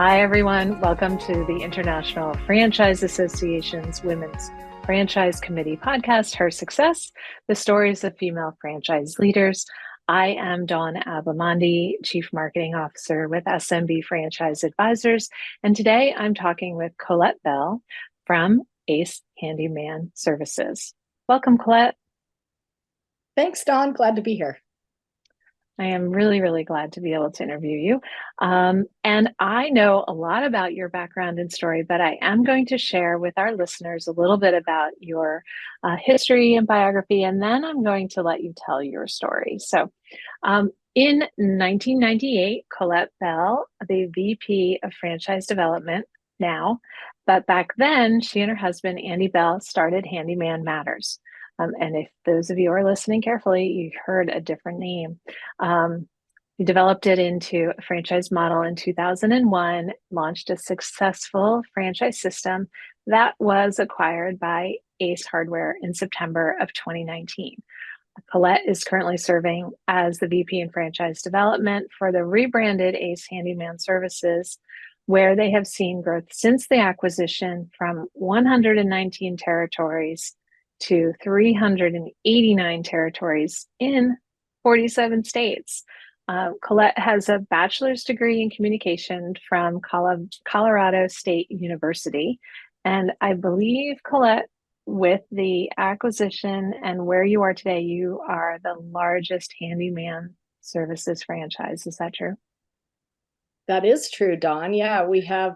Hi, everyone. Welcome to the International Franchise Association's Women's Franchise Committee podcast, Her Success, the stories of female franchise leaders. I am Dawn Abbamondi, Chief Marketing Officer with SMB Franchise Advisors, and today I'm talking with Colette Bell from Ace Handyman Services. Welcome, Colette. Thanks, Dawn. Glad to be here. I am really glad to be able to interview you. And I know a lot about your background and story, but I am going to share with our listeners a little bit about your history and biography, and then I'm going to let you tell your story. So in 1998, Colette Bell, the VP of Franchise Development now, but back then she and her husband, Andy Bell, started Handyman Matters. And if those of you are listening carefully, you heard a different name. We developed it into a franchise model in 2001, launched a successful franchise system that was acquired by Ace Hardware in September of 2019. Colette is currently serving as the VP in Franchise Development for the rebranded Ace Handyman Services, where they have seen growth since the acquisition from 119 territories to 389 territories in 47 states. Colette has a bachelor's degree in communication from Colorado State University. And I believe, Colette, with the acquisition and where you are today, you are the largest handyman services franchise. Is that true? That is true, Dawn. Yeah, we have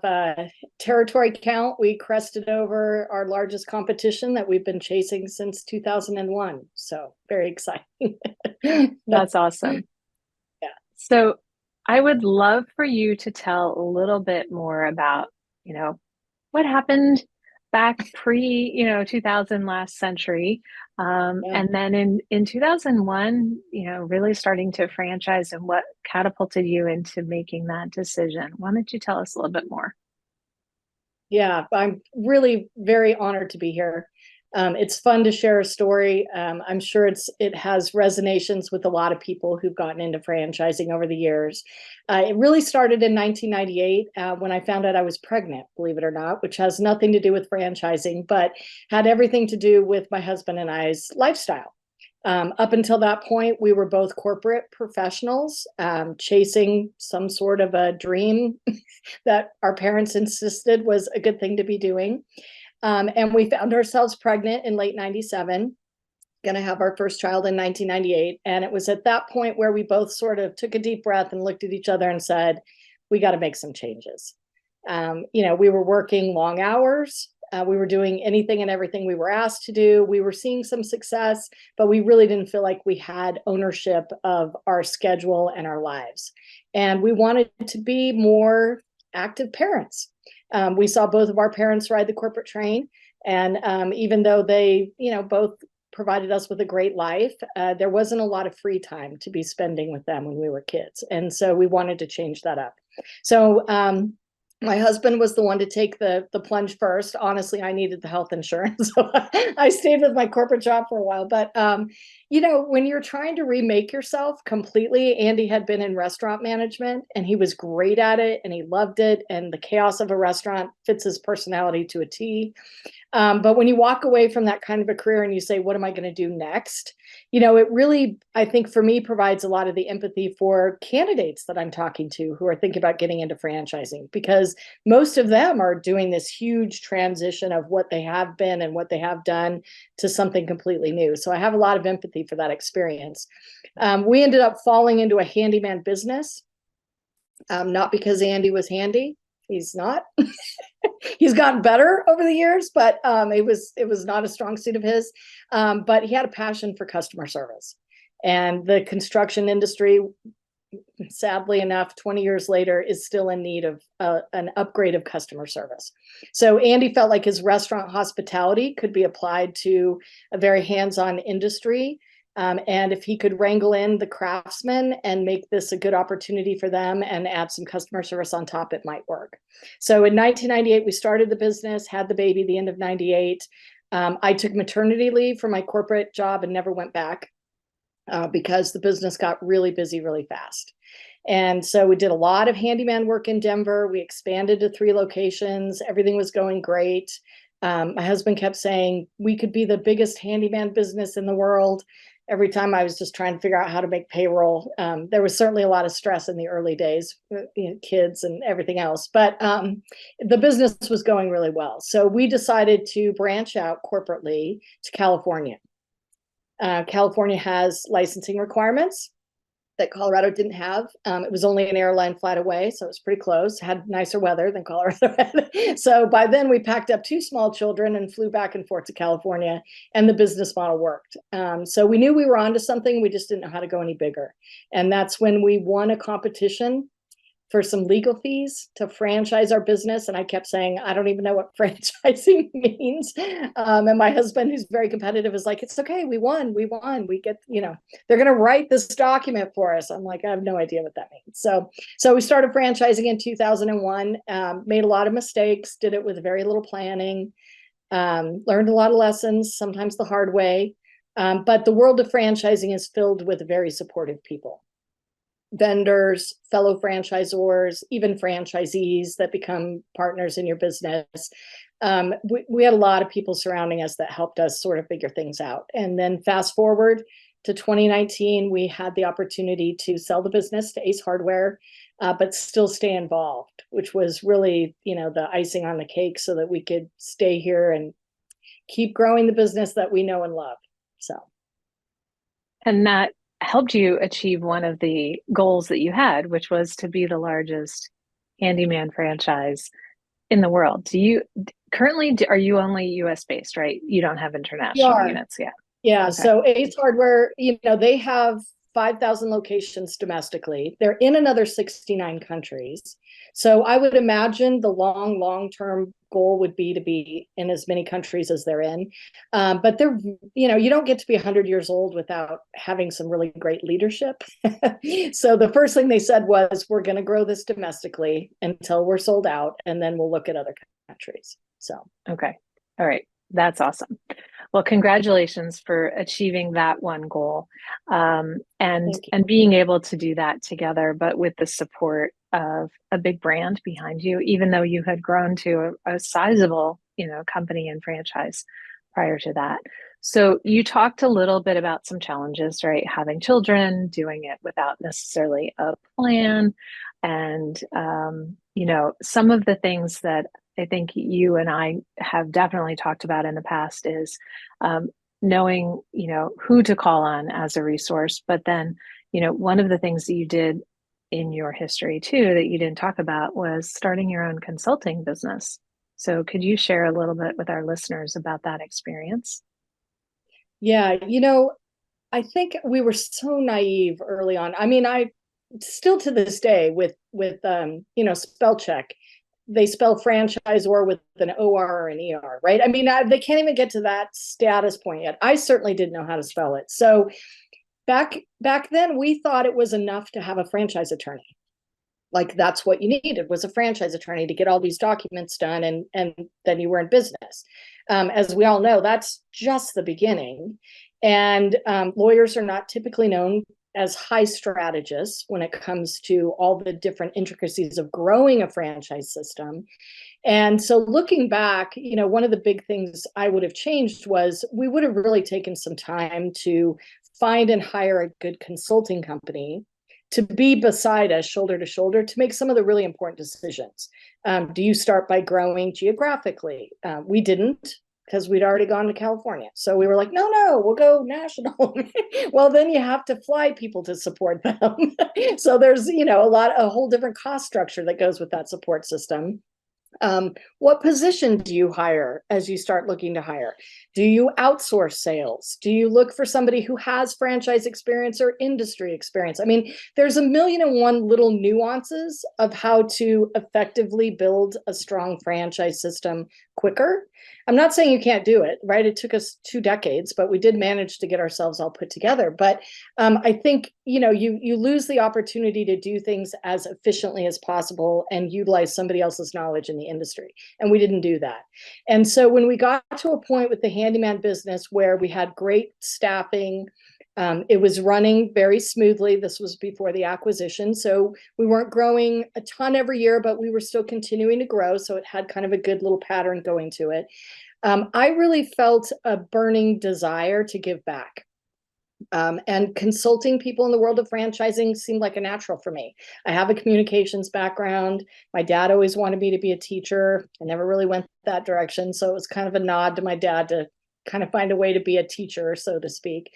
territory count. We crested over our largest competition that we've been chasing since 2001. So very exciting. That's awesome. Yeah. So I would love for you to tell a little bit more about, what happened back pre, 2000 last century. And then in 2001, really starting to franchise and what catapulted you into making that decision. Why don't you tell us a little bit more? Yeah, I'm really very honored to be here. It's fun to share a story. I'm sure it has resonations with a lot of people who've gotten into franchising over the years. It really started in 1998 when I found out I was pregnant, believe it or not, which has nothing to do with franchising, but had everything to do with my husband and I's lifestyle. Up until that point, we were both corporate professionals, chasing some sort of a dream that our parents insisted was a good thing to be doing. And we found ourselves pregnant in late 97, going to have our first child in 1998. And it was at that point where we both sort of took a deep breath and looked at each other and said, we got to make some changes. We were working long hours. We were doing anything and everything we were asked to do. We were seeing some success, but we really didn't feel like we had ownership of our schedule and our lives. And we wanted to be more active parents. We saw both of our parents ride the corporate train. And even though they, both provided us with a great life, there wasn't a lot of free time to be spending with them when we were kids. And so we wanted to change that up. So my husband was the one to take the plunge first. Honestly, I needed the health insurance, so I stayed with my corporate job for a while. But, when you're trying to remake yourself completely, Andy had been in restaurant management and he was great at it and he loved it. And the chaos of a restaurant fits his personality to a T. But when you walk away from that kind of a career and you say, what am I going to do next? It really, I think for me, provides a lot of the empathy for candidates that I'm talking to who are thinking about getting into franchising, because most of them are doing this huge transition of what they have been and what they have done to something completely new. So I have a lot of empathy for that experience. We ended up falling into a handyman business, not because Andy was handy. He's not. He's gotten better over the years, but it was not a strong suit of his. But he had a passion for customer service. And the construction industry, sadly enough, 20 years later, is still in need of an upgrade of customer service. So Andy felt like his restaurant hospitality could be applied to a very hands-on industry. And if he could wrangle in the craftsmen and make this a good opportunity for them and add some customer service on top, it might work. So in 1998, we started the business, had the baby at the end of 98. I took maternity leave from my corporate job and never went back because the business got really busy really fast. And so we did a lot of handyman work in Denver. We expanded to 3 locations. Everything was going great. My husband kept saying we could be the biggest handyman business in the world. Every time I was just trying to figure out how to make payroll. There was certainly a lot of stress in the early days, kids and everything else, but the business was going really well. So we decided to branch out corporately to California. California has licensing requirements that Colorado didn't have. It was only an airline flight away, so it was pretty close. Had nicer weather than Colorado had. So by then we packed up 2 small children and flew back and forth to California, and the business model worked. So we knew we were onto something. We just didn't know how to go any bigger. And that's when we won a competition for some legal fees to franchise our business. And I kept saying, I don't even know what franchising means. And my husband, who's very competitive, is like, it's okay. We won. We get, they're going to write this document for us. I'm like, I have no idea what that means. So we started franchising in 2001, made a lot of mistakes, did it with very little planning, learned a lot of lessons, sometimes the hard way. But the world of franchising is filled with very supportive people. Vendors, fellow franchisors, even franchisees that become partners in your business. We had a lot of people surrounding us that helped us sort of figure things out. And then fast forward to 2019, we had the opportunity to sell the business to Ace Hardware, but still stay involved, which was really, the icing on the cake so that we could stay here and keep growing the business that we know and love. And that helped you achieve one of the goals that you had, which was to be the largest handyman franchise in the world. Are you only US based, right? You don't have international units yet. Yeah. Okay. So Ace Hardware, they have 5,000 locations domestically. They're in another 69 countries. So I would imagine the long-term goal would be to be in as many countries as they're in. But they're, you don't get to be 100 years old without having some really great leadership. So the first thing they said was, we're going to grow this domestically until we're sold out, and then we'll look at other countries. So. Okay. All right. That's awesome. Well, congratulations for achieving that one goal, and being able to do that together, but with the support of a big brand behind you, even though you had grown to a sizable, company and franchise prior to that. So you talked a little bit about some challenges, right? Having children, doing it without necessarily a plan, and some of the things that I think you and I have definitely talked about in the past is knowing, who to call on as a resource. But then, one of the things that you did in your history too that you didn't talk about was starting your own consulting business. So could you share a little bit with our listeners about that experience? Yeah, I think we were so naive early on. I mean, I still to this day with spell check, they spell franchisor with an OR or an ER, right? I mean, they can't even get to that status point yet. I certainly didn't know how to spell it. So back then, we thought it was enough to have a franchise attorney. Like, that's what you needed, was a franchise attorney to get all these documents done, and then you were in business. As we all know, that's just the beginning. And lawyers are not typically known as high strategists when it comes to all the different intricacies of growing a franchise system. And so looking back, one of the big things I would have changed was we would have really taken some time to find and hire a good consulting company to be beside us shoulder to shoulder to make some of the really important decisions. Do you start by growing geographically? We didn't, because we'd already gone to California. So we were like, no, we'll go national. Well, then you have to fly people to support them. So there's, a whole different cost structure that goes with that support system. What position do you hire as you start looking to hire? Do you outsource sales? Do you look for somebody who has franchise experience or industry experience? I mean, there's 1,000,001 little nuances of how to effectively build a strong franchise system quicker. I'm not saying you can't do it, right? It took us 2 decades, but we did manage to get ourselves all put together. But I think, you lose the opportunity to do things as efficiently as possible and utilize somebody else's knowledge in the industry. And we didn't do that. And so when we got to a point with the handyman business where we had great staffing, It was running very smoothly. This was before the acquisition. So we weren't growing a ton every year, but we were still continuing to grow. So it had kind of a good little pattern going to it. I really felt a burning desire to give back. And consulting people in the world of franchising seemed like a natural for me. I have a communications background. My dad always wanted me to be a teacher. I never really went that direction. So it was kind of a nod to my dad to kind of find a way to be a teacher, so to speak,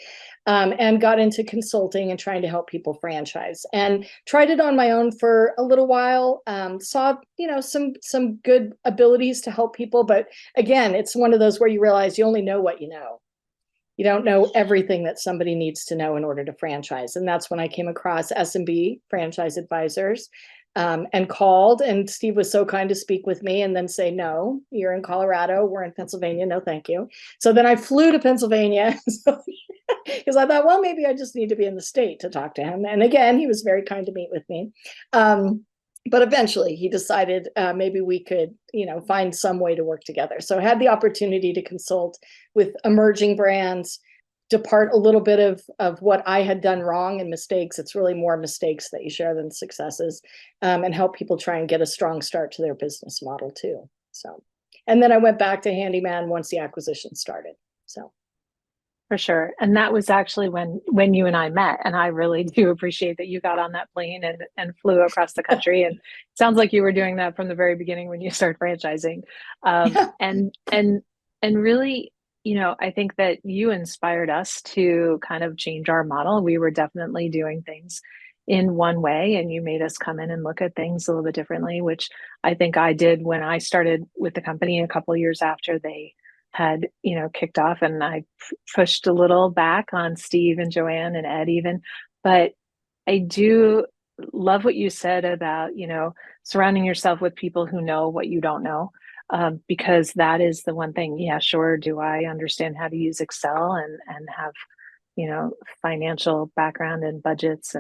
and got into consulting and trying to help people franchise, and tried it on my own for a little while. Saw, some good abilities to help people. But again, it's one of those where you realize you only know what you know. You don't know everything that somebody needs to know in order to franchise. And that's when I came across SMB Franchise Advisors, and called, and Steve was so kind to speak with me and then say, no, you're in Colorado, we're in Pennsylvania, no, thank you. So then I flew to Pennsylvania because I thought, well, maybe I just need to be in the state to talk to him. And again, he was very kind to meet with me. But eventually he decided maybe we could, find some way to work together. So I had the opportunity to consult with emerging brands, depart a little bit of what I had done wrong and mistakes. It's really more mistakes that you share than successes, and help people try and get a strong start to their business model too. So, and then I went back to Handyman once the acquisition started. So. For sure. And that was actually when you and I met. And I really do appreciate that you got on that plane and flew across the country. And it sounds like you were doing that from the very beginning when you started franchising. Yeah. And really, I think that you inspired us to kind of change our model. We were definitely doing things in one way, and you made us come in and look at things a little bit differently, which I think I did when I started with the company a couple of years after they had kicked off, and I pushed a little back on Steve and Joanne and Ed even. But I do love what you said about surrounding yourself with people who know what you don't know, because that is the one thing. Yeah, sure, do I understand how to use Excel and have financial background and budgets,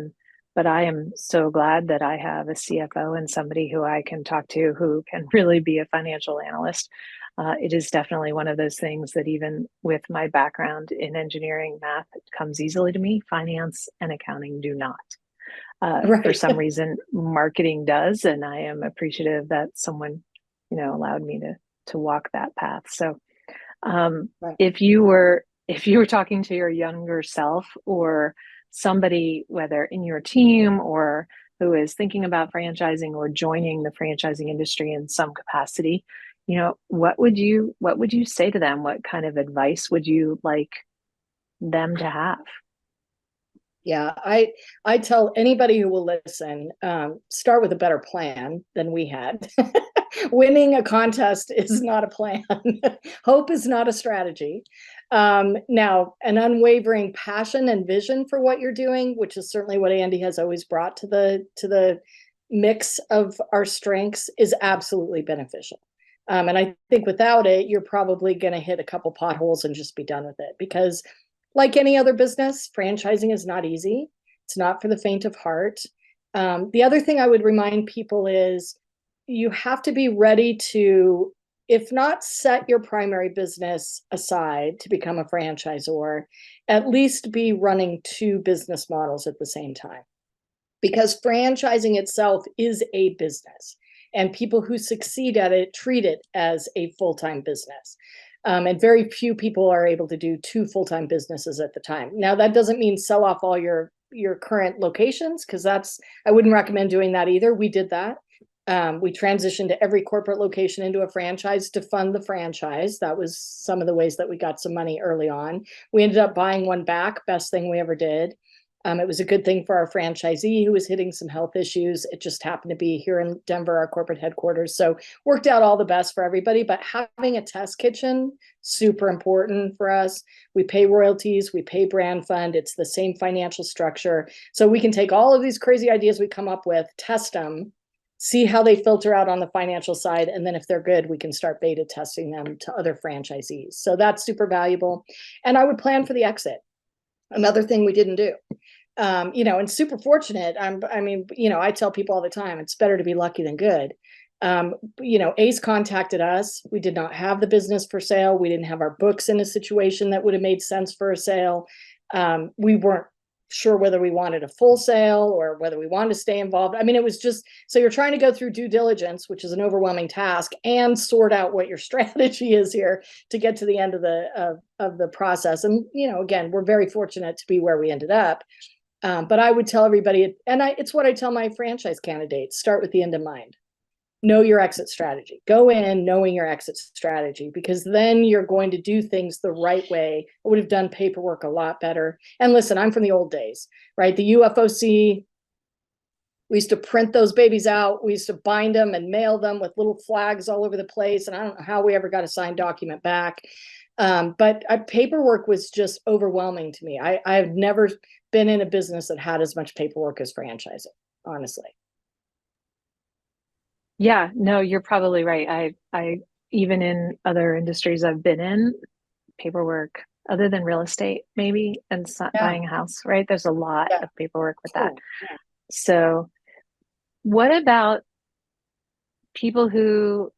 but I am so glad that I have a CFO and somebody who I can talk to who can really be a financial analyst. It is definitely one of those things that even with my background in engineering, math comes easily to me. Finance and accounting do not. For Right. some reason, marketing does, and I am appreciative that someone, allowed me to walk that path. So, Right. if you were talking to your younger self or somebody, whether in your team or who is thinking about franchising or joining the franchising industry in some capacity, what would you say to them? What kind of advice would you like them to have? Yeah, I tell anybody who will listen, start with a better plan than we had. Winning a contest is not a plan. Hope is not a strategy. Now, an unwavering passion and vision for what you're doing, which is certainly what Andy has always brought to the mix of our strengths, is absolutely beneficial. And I think without it, you're probably going to hit a couple potholes and just be done with it. Because, like any other business, franchising is not easy. It's not for the faint of heart. The other thing I would remind people is you have to be ready to, if not set your primary business aside to become a franchisor, at least be running two business models at the same time. Because franchising itself is a business, and people who succeed at it treat it as a full-time business. And very few people are able to do two full-time businesses at the time. Now, that doesn't mean sell off all your current locations, because I wouldn't recommend doing that either. We did that. We transitioned every corporate location into a franchise to fund the franchise. That was some of the ways that we got some money early on. We ended up buying one back, best thing we ever did. It was a good thing for our franchisee who was hitting some health issues. It just happened to be here in Denver, our corporate headquarters. So worked out all the best for everybody. But having a test kitchen, super important for us. We pay royalties, we pay brand fund. It's the same financial structure. So we can take all of these crazy ideas we come up with, test them, see how they filter out on the financial side. And then if they're good, we can start beta testing them to other franchisees. So that's super valuable. And I would plan for the exit. Another thing we didn't do. And super fortunate. I tell people all the time, it's better to be lucky than good. Ace contacted us. We did not have the business for sale. We didn't have our books in a situation that would have made sense for a sale. We weren't sure whether we wanted a full sale or whether we wanted to stay involved. I mean, it was just, so you're trying to go through due diligence, which is an overwhelming task, and sort out what your strategy is here to get to the end of the process. And, again, we're very fortunate to be where we ended up. But I would tell everybody, and it's what I tell my franchise candidates: start with the end in mind. Know your exit strategy. Go in knowing your exit strategy, because then you're going to do things the right way. I would have done paperwork a lot better. And listen, I'm from the old days, right? The UFOC, we used to print those babies out. We used to bind them and mail them with little flags all over the place. And I don't know how we ever got a signed document back. But paperwork was just overwhelming to me. I have never been in a business that had as much paperwork as franchising, honestly. Yeah, no, you're probably right. I even in other industries I've been in, paperwork, other than real estate, maybe, and Yeah. buying a house, right? There's a lot Yeah. of paperwork with that. Oh, yeah. So, what about people who,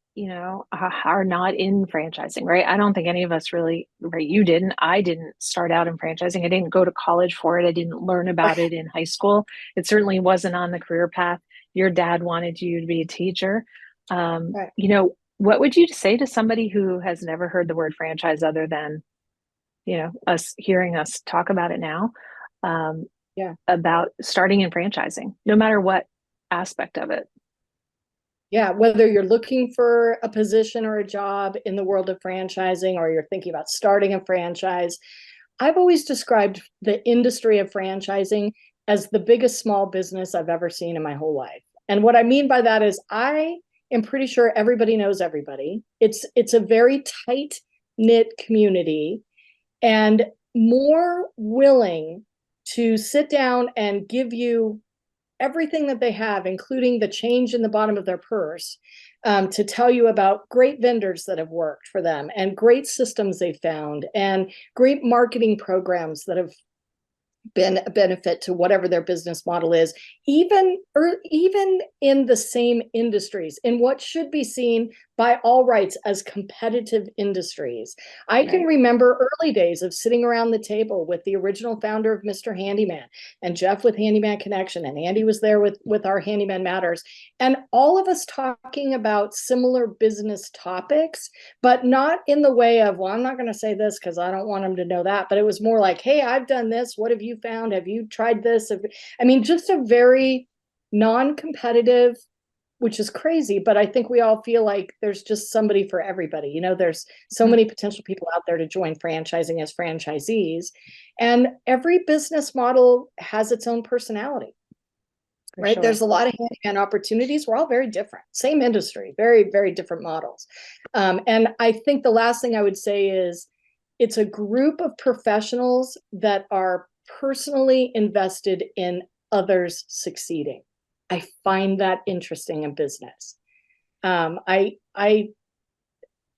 are not in franchising, right? I don't think any of us really, right? You didn't. I didn't start out in franchising. I didn't go to college for it. I didn't learn about it in high school. It certainly wasn't on the career path. Your dad wanted you to be a teacher. Right. What would you say to somebody who has never heard the word franchise other than, us hearing us talk about it now, Yeah. about starting in franchising, no matter what aspect of it? Yeah, whether you're looking for a position or a job in the world of franchising, or you're thinking about starting a franchise, I've always described the industry of franchising as the biggest small business I've ever seen in my whole life. And what I mean by that is I am pretty sure everybody knows everybody. It's a very tight knit community, and more willing to sit down and give you everything that they have, including the change in the bottom of their purse, to tell you about great vendors that have worked for them, and great systems they found, and great marketing programs that have been a benefit to whatever their business model is, even in the same industries, in what should be seen by all rights as competitive industries. I can Right. remember early days of sitting around the table with the original founder of Mr. Handyman, and Jeff with Handyman Connection, and Andy was there with our Handyman Matters, and all of us talking about similar business topics, but not in the way of, well, I'm not going to say this because I don't want them to know that. But it was more like, hey, I've done this. What have you found? Have you tried this? I mean, just a very non-competitive, which is crazy. But I think we all feel like there's just somebody for everybody. There's so many potential people out there to join franchising as franchisees. And every business model has its own personality. For Right. There's sure. a lot of handyman opportunities. We're all very different. Same industry, very, very different models. And I think the last thing I would say is it's a group of professionals that are personally invested in others succeeding. I find that interesting in business. I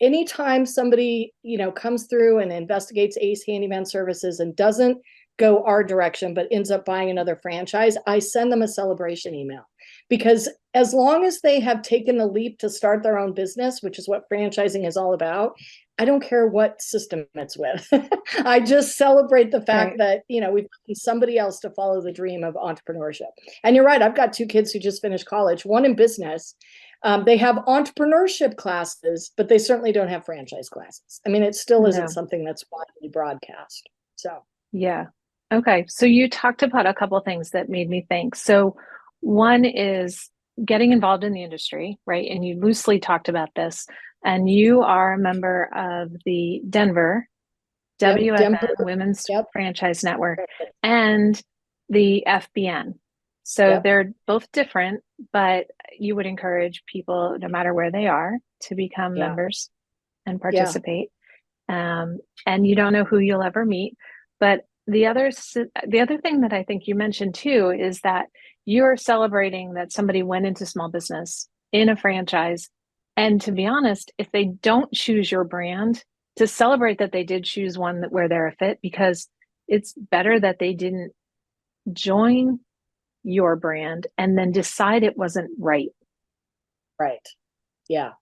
anytime somebody, comes through and investigates Ace Handyman Services and doesn't go our direction, but ends up buying another franchise, I send them a celebration email, because as long as they have taken the leap to start their own business, which is what franchising is all about, I don't care what system it's with. I just celebrate the fact Right. that, we've gotten somebody else to follow the dream of entrepreneurship. And you're right. I've got two kids who just finished college, one in business. They have entrepreneurship classes, but they certainly don't have franchise classes. I mean, it still isn't No. something that's widely broadcast. So, Yeah. Okay. So you talked about a couple of things that made me think. So one is getting involved in the industry, right? And you loosely talked about this, and you are a member of the Denver yep, WFN Denver. Women's Yep, Franchise Network and the FBN. So yep, they're both different, but you would encourage people, no matter where they are, to become yeah, members and yeah, participate. And you don't know who you'll ever meet. But the other thing that I think you mentioned too is that you're celebrating that somebody went into small business in a franchise. And to be honest, if they don't choose your brand, to celebrate that they did choose one where they're a fit, because it's better that they didn't join your brand and then decide it wasn't right. right. Yeah,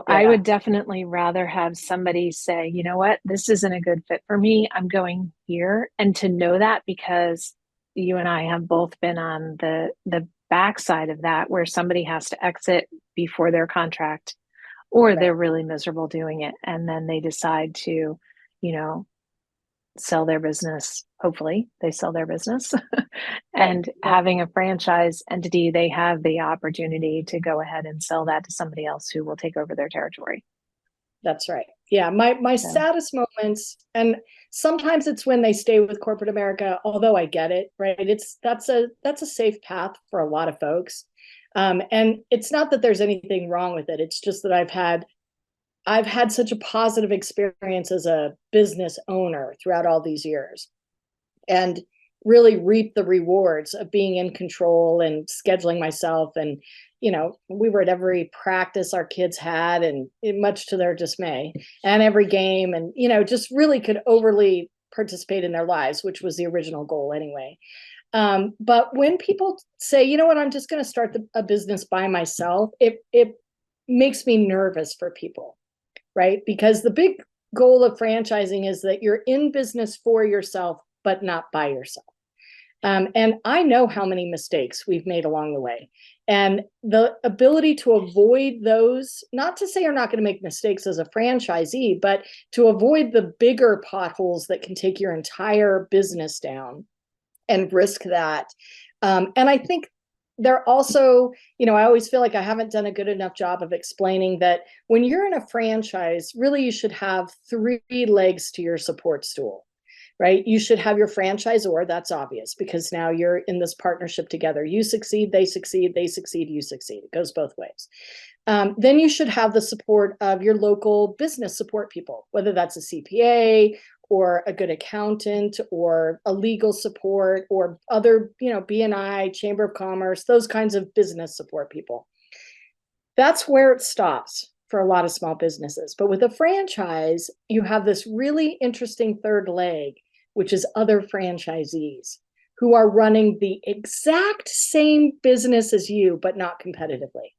I Yeah, would definitely rather have somebody say, you know what, this isn't a good fit for me. I'm going here. And to know that because you and I have both been on the backside of that, where somebody has to exit before their contract, or right, they're really miserable doing it. And then they decide to, you know, sell their business. Hopefully they sell their business. right. And Yeah, having a franchise entity, they have the opportunity to go ahead and sell that to somebody else who will take over their territory. that's right. Yeah, my So, saddest moments, and sometimes it's when they stay with corporate America, although I get it, right? That's a safe path for a lot of folks. And it's not that there's anything wrong with it. It's just that I've had such a positive experience as a business owner throughout all these years, and really reap the rewards of being in control and scheduling myself. And we were at every practice our kids had, and much to their dismay, and every game, and just really could overly participate in their lives, which was the original goal anyway. But when people say, you know what, I'm just going to start a business by myself, it makes me nervous for people, right? Because the big goal of franchising is that you're in business for yourself, but not by yourself. And I know how many mistakes we've made along the way. And the ability to avoid those, not to say you're not going to make mistakes as a franchisee, but to avoid the bigger potholes that can take your entire business down and risk that. And I think they're also, I always feel like I haven't done a good enough job of explaining that when you're in a franchise, really you should have three legs to your support stool, right? You should have your franchisor. That's obvious because now you're in this partnership together. You succeed, they succeed, they succeed, you succeed. It goes both ways. Then you should have the support of your local business support people, whether that's a CPA or a good accountant or a legal support or other, BNI, Chamber of Commerce, those kinds of business support people. That's where it stops for a lot of small businesses. But with a franchise, you have this really interesting third leg, which is other franchisees who are running the exact same business as you, but not competitively.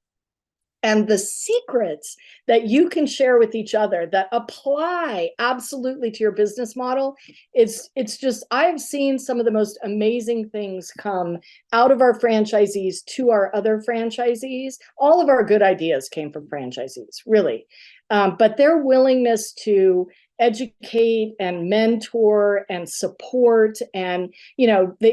And the secrets that you can share with each other that apply absolutely to your business model, it's just, I've seen some of the most amazing things come out of our franchisees to our other franchisees. All of our good ideas came from franchisees, really. But their willingness to educate and mentor and support, and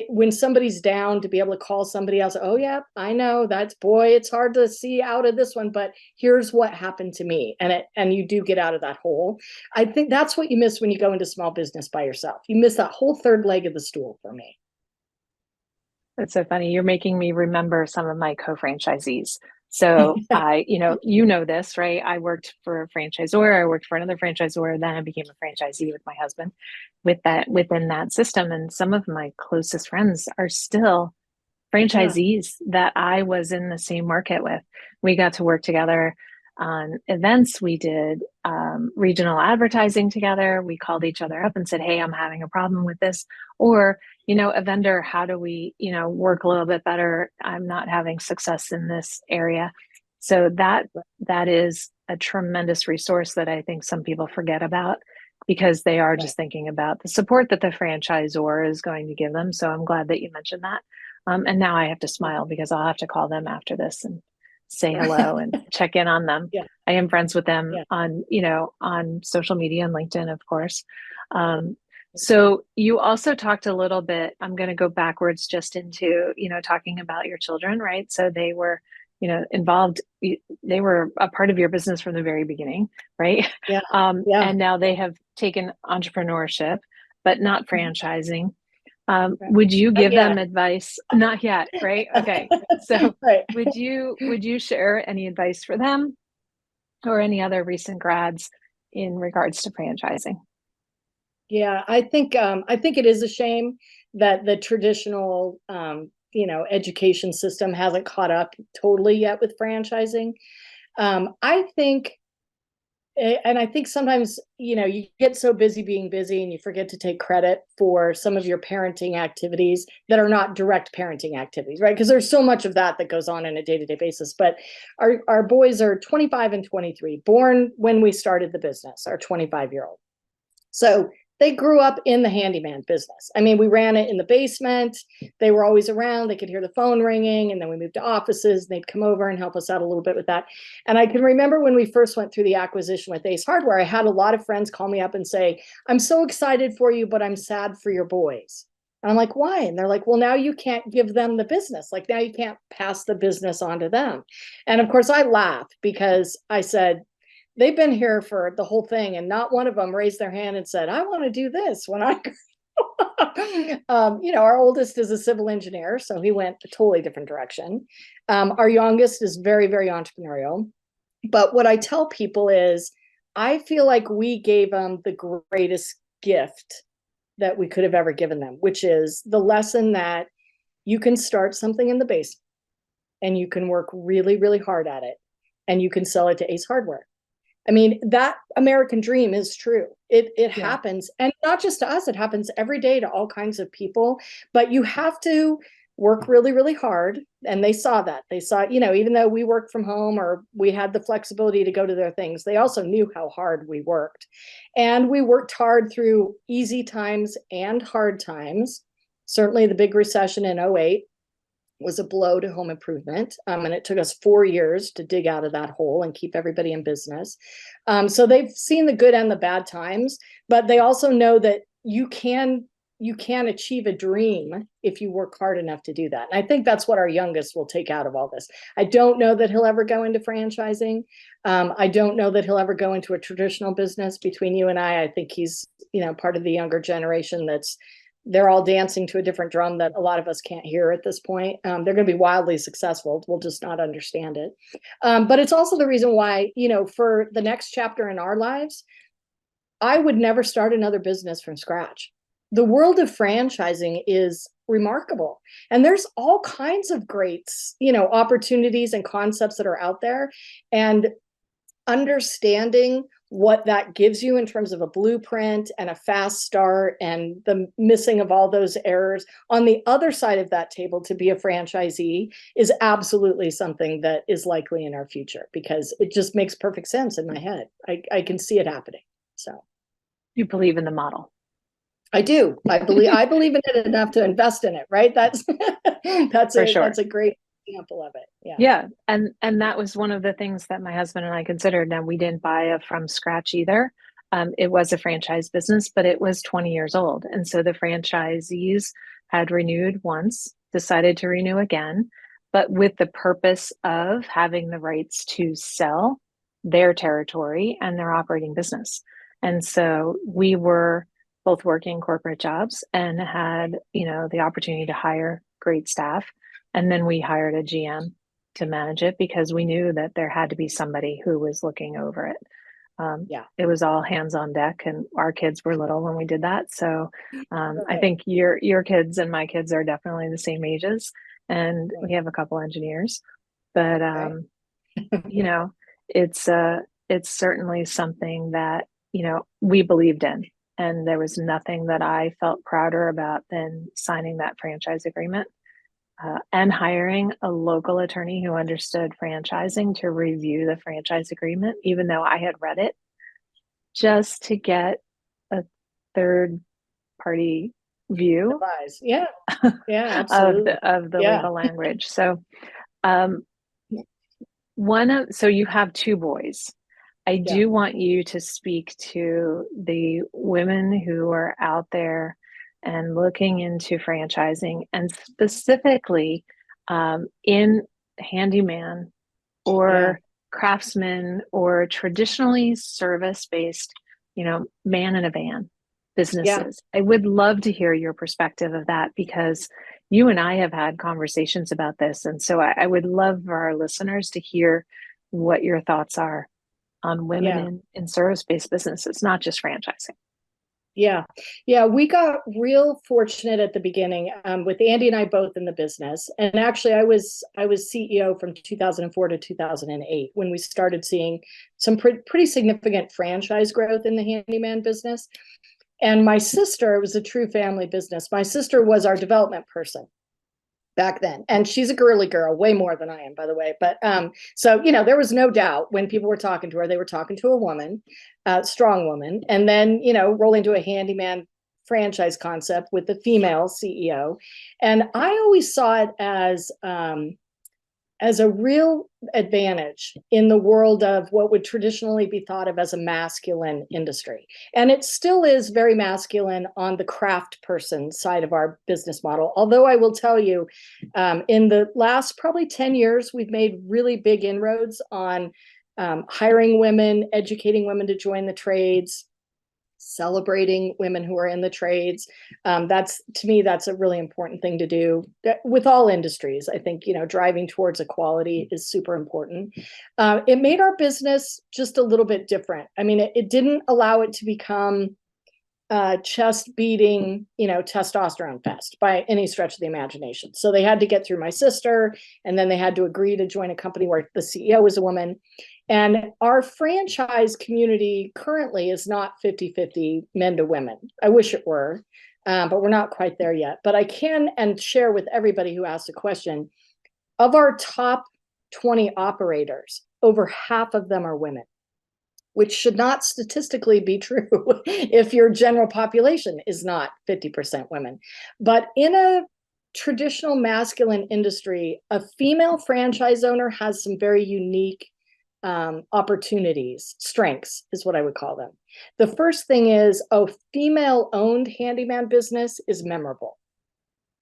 when somebody's down, to be able to call somebody else, oh yeah, I know that's, boy, it's hard to see out of this one, but here's what happened to me, and you do get out of that hole. I think that's what you miss when you go into small business by yourself. You miss that whole third leg of the stool for me. that's so funny. You're making me remember some of my co-franchisees. So I, this, right? I worked for a franchisor, I worked for another franchisor, then I became a franchisee with my husband within that system. And some of my closest friends are still Yeah, franchisees that I was in the same market with. We got to work together on events. We did regional advertising together. We called each other up and said, hey, I'm having a problem with this. Or, a vendor, how do we, work a little bit better? I'm not having success in this area. So that is a tremendous resource that I think some people forget about because they are right. just thinking about the support that the franchisor is going to give them. So I'm glad that you mentioned that. And now I have to smile because I'll have to call them after this and say hello and check in on them. Yeah, I am friends with them yeah. on social media and LinkedIn, of course. Um, so you also talked a little bit, I'm going to go backwards just into, talking about your children, right? So they were, involved, they were a part of your business from the very beginning, right? Yeah, yeah. And now they have taken entrepreneurship, but not franchising. Right. Would you Not give yet. them advice? Not yet, right? Okay. So Right. would you share any advice for them or any other recent grads in regards to franchising? Yeah, I think it is a shame that the traditional education system hasn't caught up totally yet with franchising. I think And I think sometimes, you get so busy being busy and you forget to take credit for some of your parenting activities that are not direct parenting activities, right? Because there's so much of that that goes on a day-to-day basis. But our boys are 25 and 23, born when we started the business, our 25-year-old. So they grew up in the handyman business. I mean, we ran it in the basement. They were always around. They could hear the phone ringing. And then we moved to offices. They'd come over and help us out a little bit with that. And I can remember when we first went through the acquisition with Ace Hardware, I had a lot of friends call me up and say, I'm so excited for you, but I'm sad for your boys. And I'm like, why? And they're like, well, now you can't give them the business. Like now you can't pass the business on to them. And of course I laughed because I said, they've been here for the whole thing, and not one of them raised their hand and said, I want to do this when I our oldest is a civil engineer, so he went a totally different direction. Our youngest is very, very entrepreneurial. But what I tell people is, I feel like we gave them the greatest gift that we could have ever given them, which is the lesson that you can start something in the basement and you can work really, really hard at it and you can sell it to Ace Hardware. I mean, that American dream is true. It happens. And not just to us, it happens every day to all kinds of people. But you have to work really, really hard. And they saw that. They saw, even though we worked from home or we had the flexibility to go to their things, they also knew how hard we worked. And we worked hard through easy times and hard times. Certainly the big recession in '08 was a blow to home improvement. And it took us 4 years to dig out of that hole and keep everybody in business. So they've seen the good and the bad times, but they also know that you can achieve a dream if you work hard enough to do that. And I think that's what our youngest will take out of all this. I don't know that he'll ever go into franchising. I don't know that he'll ever go into a traditional business. Between you and I think he's, part of the younger generation they're all dancing to a different drum that a lot of us can't hear at this point. They're going to be wildly successful. We'll just not understand it. But it's also the reason why, for the next chapter in our lives, I would never start another business from scratch. The world of franchising is remarkable. And there's all kinds of great, opportunities and concepts that are out there. And understanding what that gives you in terms of a blueprint and a fast start and the missing of all those errors on the other side of that table to be a franchisee is absolutely something that is likely in our future, because it just makes perfect sense in my head. I can see it happening. So You believe in the model. I do. I believe in it enough to invest in it, right? That's For sure. That's a great example of it. Yeah. And that was one of the things that my husband and I considered. Now, we didn't buy it from scratch either. It was a franchise business, but it was 20 years old. And so the franchisees had renewed once, decided to renew again, but with the purpose of having the rights to sell their territory and their operating business. And so we were both working corporate jobs and had, the opportunity to hire great staff. And then we hired a GM to manage it because we knew that there had to be somebody who was looking over it. It was all hands on deck, and our kids were little when we did that. So I think your kids and my kids are definitely the same ages, and we have a couple engineers. But it's certainly something that we believed in, and there was nothing that I felt prouder about than signing that franchise agreement. And hiring a local attorney who understood franchising to review the franchise agreement, even though I had read it, just to get a third party view Yeah, absolutely. of the legal language. So so you have two boys. I do want you to speak to the women who are out there and looking into franchising, and specifically in handyman or craftsman or traditionally service-based, man in a van businesses. I would love to hear your perspective of that, because you and I have had conversations about this. And so I would love for our listeners to hear what your thoughts are on women in service-based businesses, not just franchising. Yeah. Yeah. We got real fortunate at the beginning, with Andy and I both in the business. And actually I was CEO from 2004 to 2008 when we started seeing some pretty significant franchise growth in the handyman business. And my sister, it was a true family business. My sister was our development person back then, and she's a girly girl, way more than I am, by the way. But so there was no doubt when people were talking to her, they were talking to a woman, strong woman, and then rolling to a handyman franchise concept with the female CEO. And I always saw it as a real advantage in the world of what would traditionally be thought of as a masculine industry. And it still is very masculine on the craft person side of our business model. Although I will tell you, in the last probably 10 years, we've made really big inroads on hiring women, educating women to join the trades, celebrating women who are in the trades. That's, to me, that's a really important thing to do with all industries. I think, driving towards equality is super important. It made our business just a little bit different. I mean, it didn't allow it to become chest beating, testosterone fest by any stretch of the imagination. So they had to get through my sister, and then they had to agree to join a company where the CEO was a woman. And our franchise community currently is not 50-50 men to women. I wish it were, but we're not quite there yet. But I can and share with everybody who asked a question, of our top 20 operators, over half of them are women, which should not statistically be true if your general population is not 50% women. But in a traditional masculine industry, a female franchise owner has some very unique opportunities, strengths is what I would call them. The first thing is a female-owned handyman business is memorable.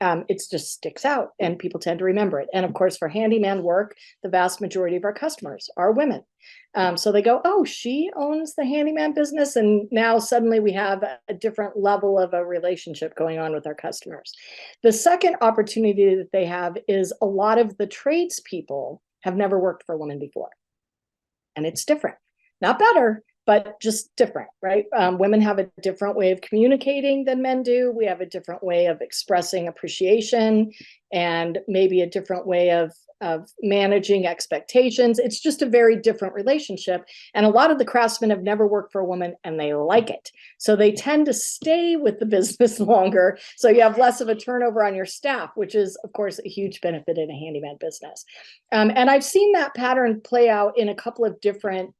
It just sticks out and people tend to remember it. And of course, for handyman work, the vast majority of our customers are women. So they go, oh, she owns the handyman business. And now suddenly we have a different level of a relationship going on with our customers. The second opportunity that they have is a lot of the tradespeople have never worked for a woman before. And it's different, not better, but just different, right? Women have a different way of communicating than men do. We have a different way of expressing appreciation and maybe a different way of managing expectations. It's just a very different relationship. And a lot of the craftsmen have never worked for a woman and they like it. So they tend to stay with the business longer. So you have less of a turnover on your staff, which is, of course, a huge benefit in a handyman business. And I've seen that pattern play out in a couple of different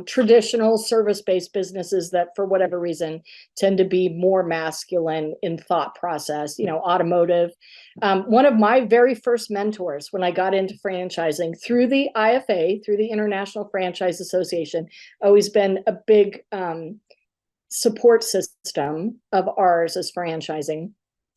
traditional service-based businesses that, for whatever reason, tend to be more masculine in thought process, automotive. One of my very first mentors when I got into franchising through the IFA, through the International Franchise Association, always been a big support system of ours as franchising.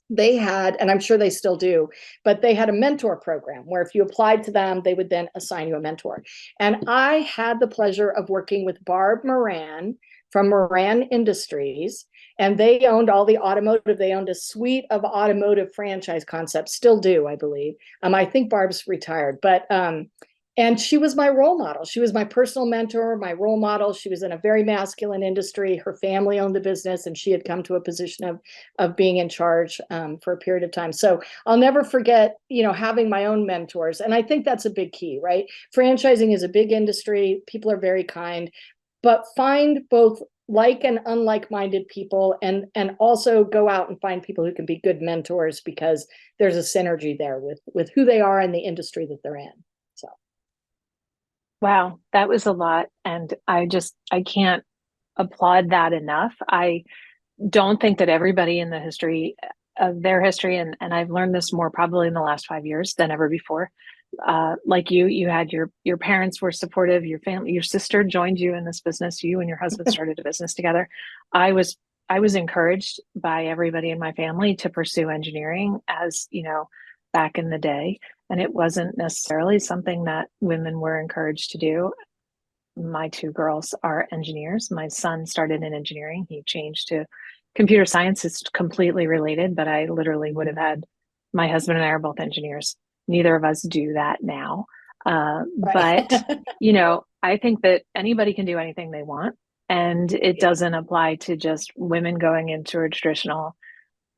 They had, and I'm sure they still do, but they had a mentor program where if you applied to them, they would then assign you a mentor. And I had the pleasure of working with Barb Moran from Moran Industries, and they owned all the automotive. They owned a suite of automotive franchise concepts, still do, I believe. I think Barb's retired, but and she was my role model. She was my personal mentor, my role model. She was in a very masculine industry. Her family owned the business, and she had come to a position of being in charge for a period of time. So I'll never forget, having my own mentors. And I think that's a big key, right? Franchising is a big industry. People are very kind, but find both like and unlike-minded people, and also go out and find people who can be good mentors, because there's a synergy there with who they are and the industry that they're in. So. Wow, that was a lot. And I can't applaud that enough. I don't think that everybody in the history of their history, and I've learned this more probably in the last 5 years than ever before. Like you had your parents were supportive, your family, your sister joined you in this business, you and your husband started a business together. I was encouraged by everybody in my family to pursue engineering, as back in the day. And it wasn't necessarily something that women were encouraged to do. My two girls are engineers. My son started in engineering. He changed to computer science. It's completely related, but I literally would have had, my husband and I are both engineers. Neither of us do that now. Right. But, I think that anybody can do anything they want. And it doesn't apply to just women going into a traditional,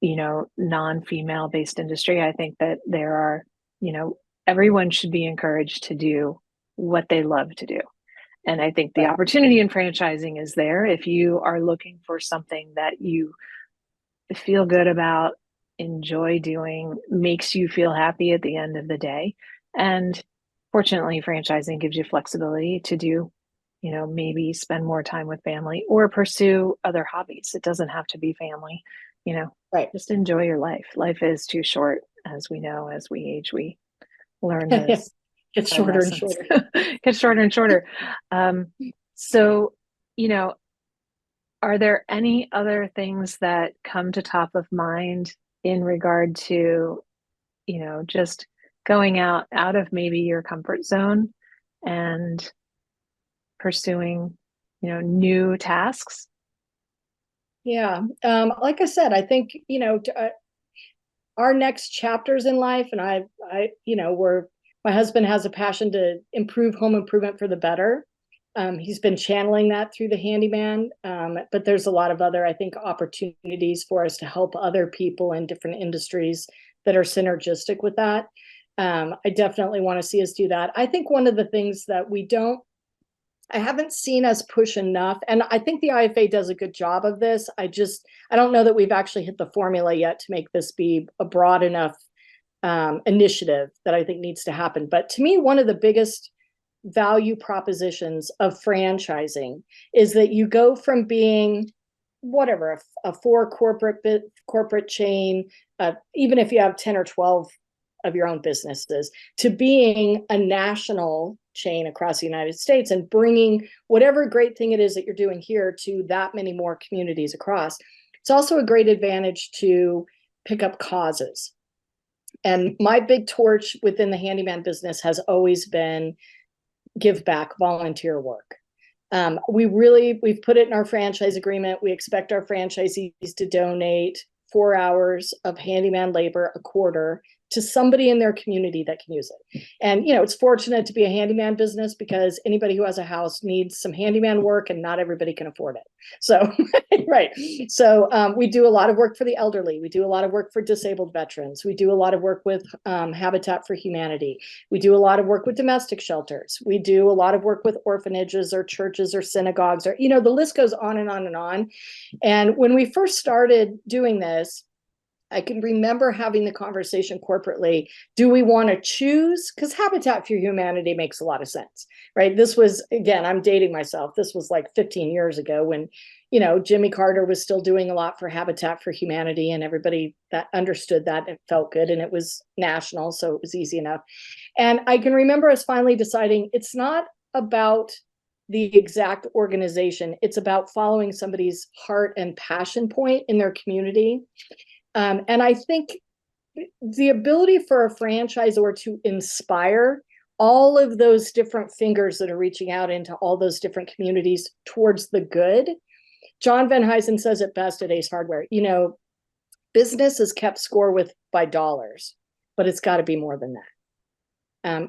non-female based industry. I think that there are, everyone should be encouraged to do what they love to do. And I think the Right. opportunity in franchising is there if you are looking for something that you feel good about, enjoy doing, makes you feel happy at the end of the day. And fortunately, franchising gives you flexibility to do, maybe spend more time with family or pursue other hobbies. It doesn't have to be family, Right. just enjoy your life. Life is too short, as we know, as we age, we learn those It's hard shorter and lessons. shorter. Gets shorter and shorter. So, you know, are there any other things that come to top of mind in regard to, just going out of maybe your comfort zone and pursuing, new tasks? Yeah. Like I said, I think, our next chapters in life, and where my husband has a passion to improve home improvement for the better. He's been channeling that through the handyman, but there's a lot of other, I think, opportunities for us to help other people in different industries that are synergistic with that. I definitely want to see us do that. I think one of the things that I haven't seen us push enough, and I think the IFA does a good job of this. I don't know that we've actually hit the formula yet to make this be a broad enough initiative that I think needs to happen. But to me, one of the biggest value propositions of franchising is that you go from being whatever a four corporate chain, even if you have 10 or 12 of your own businesses, to being a national chain across the United States and bringing whatever great thing it is that you're doing here to that many more communities across. It's also a great advantage to pick up causes. And my big torch within the handyman business has always been give back, volunteer work. We've put it in our franchise agreement. We expect our franchisees to donate 4 hours of handyman labor a quarter to somebody in their community that can use it. And, it's fortunate to be a handyman business because anybody who has a house needs some handyman work and not everybody can afford it. So, right. So we do a lot of work for the elderly. We do a lot of work for disabled veterans. We do a lot of work with Habitat for Humanity. We do a lot of work with domestic shelters. We do a lot of work with orphanages or churches or synagogues or, the list goes on and on and on. And when we first started doing this, I can remember having the conversation corporately. Do we want to choose? Because Habitat for Humanity makes a lot of sense, right? This was, again, I'm dating myself. This was like 15 years ago when, Jimmy Carter was still doing a lot for Habitat for Humanity and everybody that understood that it felt good and it was national. So it was easy enough. And I can remember us finally deciding it's not about the exact organization. It's about following somebody's heart and passion point in their community. And I think the ability for a franchisor to inspire all of those different fingers that are reaching out into all those different communities towards the good. John Van Huysen says it best at Ace Hardware. Business is kept score with by dollars, but it's got to be more than that.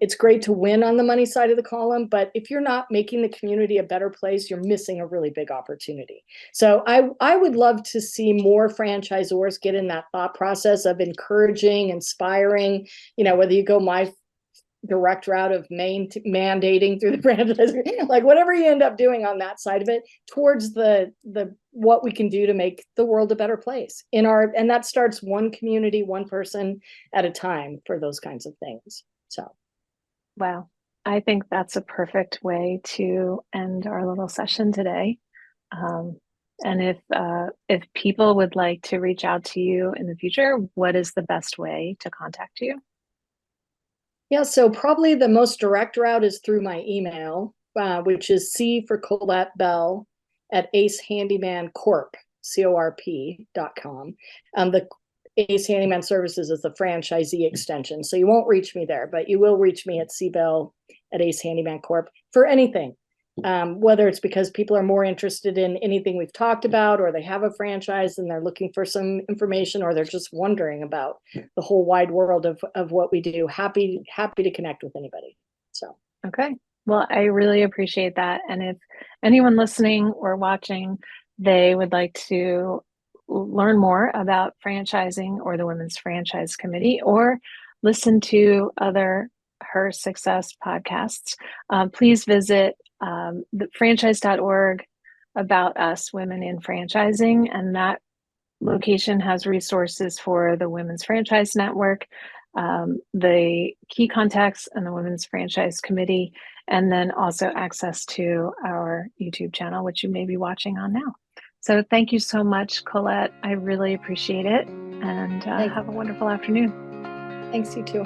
It's great to win on the money side of the column, but if you're not making the community a better place, you're missing a really big opportunity. So I would love to see more franchisors get in that thought process of encouraging, inspiring, whether you go my direct route of mandating through the franchise, like whatever you end up doing on that side of it, towards the what we can do to make the world a better place and that starts one community, one person at a time for those kinds of things. So. Wow. I think that's a perfect way to end our little session today. And if people would like to reach out to you in the future, what is the best way to contact you? Yeah, so probably the most direct route is through my email, which is C for Colette Bell at Ace Handyman Corp, CORP.com. The Ace Handyman Services is the franchisee extension. So you won't reach me there, but you will reach me at cbell at Ace Handyman Corp for anything, whether it's because people are more interested in anything we've talked about, or they have a franchise and they're looking for some information, or they're just wondering about the whole wide world of what we do. Happy to connect with anybody. So. Okay. Well, I really appreciate that. And if anyone listening or watching, they would like to learn more about franchising or the Women's Franchise Committee or listen to other Her Success podcasts, please visit the franchise.org about us women in franchising. And that location has resources for the Women's Franchise Network, the key contacts and the Women's Franchise Committee, and then also access to our YouTube channel, which you may be watching on now. So thank you so much, Colette. I really appreciate it, and have a wonderful afternoon. Thanks, you too.